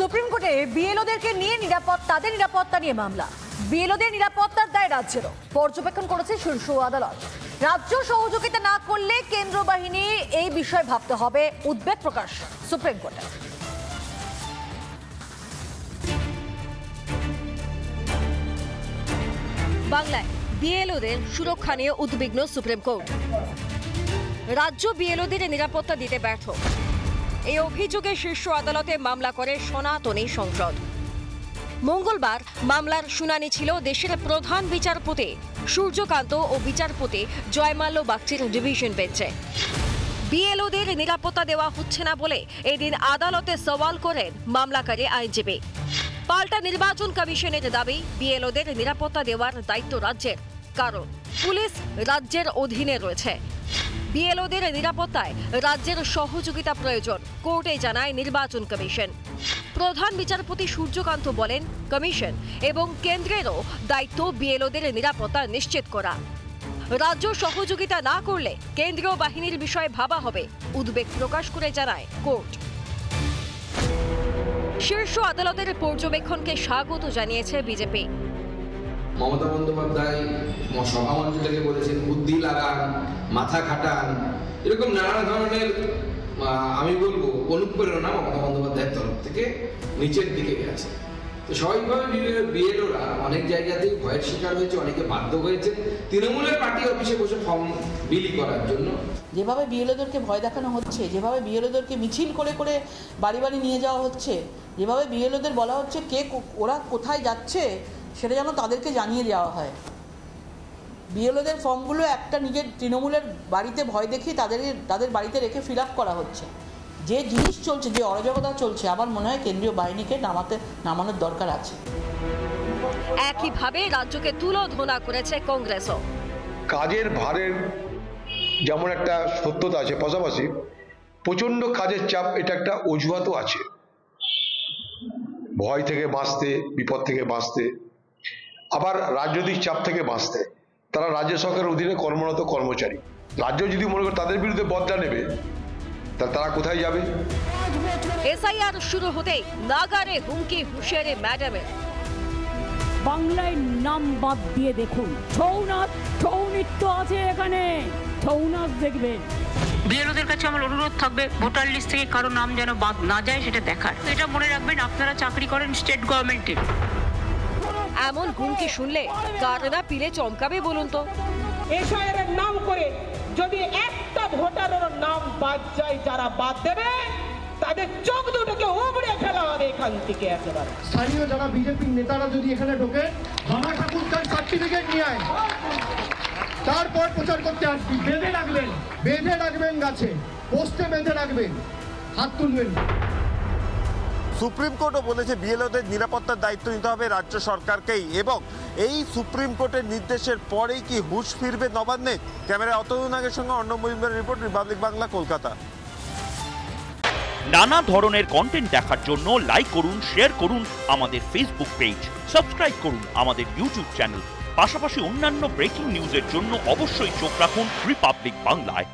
Supreme কোর্টে বিএলওদেরকে নিয়ে তাদের নিরাপত্তা নিয়ে মামলা। বিএলওদের নিরাপত্তার দায় রাজ্যেরও, পর্যবেক্ষণ করেছে শীর্ষ আদালত। রাজ্য সহযোগিতা না করলে কেন্দ্র বাহিনী এই বিষয়ে ভাবতে হবে, উদ্বেগ প্রকাশ সুপ্রিম কোর্টে। বাংলায় বিএলওদের সুরক্ষা নিয়ে উদ্বিগ্ন সুপ্রিম কোর্ট। রাজ্য বিএলওদের নিরাপত্তা দিতে ব্যর্থ, এই অভিযোগে শীর্ষ আদালতে মামলা করে সনাতনী সংসদ। মঙ্গলবার মামলার শুনানি ছিল দেশের প্রধান বিচারপতি সূর্যকান্ত ও বিচারপতি জয়মাল্য বাগচির ডিভিশন বেঞ্চে। বিএলওদের নিরাপত্তা দেওয়া হচ্ছে না বলে এদিন আদালতে সওয়াল করেন মামলাকারী আইনজীবী। পাল্টা নির্বাচন কমিশনের দাবি, বিএলওদের নিরাপত্তা দেওয়ার দায়িত্ব রাজ্যের, কারণ পুলিশ রাজ্যের অধীনে রয়েছে। বিএলওদের নিরাপত্তায় রাজ্যের সহযোগিতা প্রয়োজন, কোর্টে জানায় নির্বাচন কমিশন। প্রধান বিচারপতি সূর্যকান্ত বলেন, কমিশন এবং কেন্দ্রেরও দায়িত্ব বিএলওদের নিরাপত্তা নিশ্চিত করা। রাজ্য সহযোগিতা না করলে কেন্দ্রীয় বাহিনীর বিষয়ে ভাবা হবে, উদ্বেগ প্রকাশ করে জানায় কোর্ট। শীর্ষ আদালতের পর্যবেক্ষণকে স্বাগত জানিয়েছে বিজেপি। মমতা বন্দ্যোপাধ্যায় সভামঞ্চ থেকে বলেছেন বুদ্ধি লাগান, মাথা খাটান, এরকম নানা ধরনের আমি বলবো অনুপ্রেরণা মমতা বন্দ্যোপাধ্যায়ের তরফ থেকে নিচের দিকে গেছে। তো স্বাভাবিকভাবে বিএলওরা অনেক জায়গাতেই ভয়ের শিকার হয়েছে, অনেকে বাধ্য হয়েছে তৃণমূলের পার্টি অফিসে বসে ফর্ম বিলি করার জন্য। যেভাবে বিএলওদেরকে ভয় দেখানো হচ্ছে, যেভাবে বিএলওদেরকে মিছিল করে করে বাড়ি বাড়ি নিয়ে যাওয়া হচ্ছে, যেভাবে বিএলওদের বলা হচ্ছে ওরা কোথায় যাচ্ছে সেটা যেন তাদেরকে জানিয়ে দেওয়া হয়। বিএলওদের ফর্মগুলো একটা নিজের তৃণমূলের বাড়িতে ভয় দেখিয়ে তাদের বাড়িতে রেখে ফিল আপ করা হচ্ছে। যে জিনিস চলছে, যে অরাজকতা চলছে, আমার মনে হয় কেন্দ্রীয় বাহিনীকে নামানোর দরকার আছে। একইভাবে রাজ্যকে তুলোধনা করেছে কংগ্রেসও। কাজের ভারের যেমন একটা সত্যতা আছে, পাশাপাশি প্রচণ্ড কাজের চাপ, এটা একটা অজুহাতও আছে। ভয় থেকে বাঁচতে, বিপদ থেকে বাঁচতে, আবার রাজনৈতিক চাপ থেকে বাঁচতে। তারা রাজ্য সরকারের অধীনে কর্মরত কর্মচারী। রাজ্য যদি মনে করে তাদের বিরুদ্ধে বদলা নেবে, তারা কোথায় যাবে? এসআইআর শুরু হতেই নাগারে হুমকি হুঁশিয়ারি ম্যাডামের। বাংলায় নাম বাদ দিয়ে দেখুন, ছৌ নাচ, ছৌ নৃত্য আছে এখানে, ছৌ নাচ দেখবেন। বিএলওদের কাছে আমার অনুরোধ থাকবে, ভোটার লিস্ট থেকে কারো নাম যেন বাদ না যায় সেটা দেখার। এটা মনে রাখবেন, আপনারা চাকরি করেন স্টেট গভর্নমেন্টে। এমন হুমকি শুনলে কার না পিলে চমকাবে বলুন তো? এসআইআর নাম করে যদি একটা ভোটারের নাম বাদ যায়, যারা বাদ দেবে তাদের চোখ দুটোকে উবড়ে ফেলা হবে এখান থেকে একেবারে। স্থানীয় যারা বিজেপির নেতারা যদি এখানে ঢোকে, ভাঙা ঠাকুর তার সার্টিফিকেট নিয়ে আয়, তারপর প্রচার করতে আসবি। বেঁধে রাখবেন গাছে, পোস্টে বেঁধে রাখবেন, হাত তুলবেন। সুপ্রিম কোর্টও বলেছে বিএলওদের নিরাপত্তার দায়িত্ব নিতে হবে রাজ্য সরকারকেই, এবং এই সুপ্রিম কোর্টের নির্দেশের পরেই কি হুঁশ ফিরবে নবান্নে? ক্যামেরায় অতনু নাগের সঙ্গে অর্ণব মজুমদারের রিপোর্ট, রিপাবলিক বাংলা, কলকাতা। নানা ধরনের কন্টেন্ট দেখার জন্য লাইক করুন, শেয়ার করুন আমাদের ফেসবুক পেজ, সাবস্ক্রাইব করুন আমাদের ইউটিউব চ্যানেল। পাশাপাশি অন্যান্য ব্রেকিং নিউজের জন্য অবশ্যই চোখ রাখুন রিপাবলিক বাংলায়।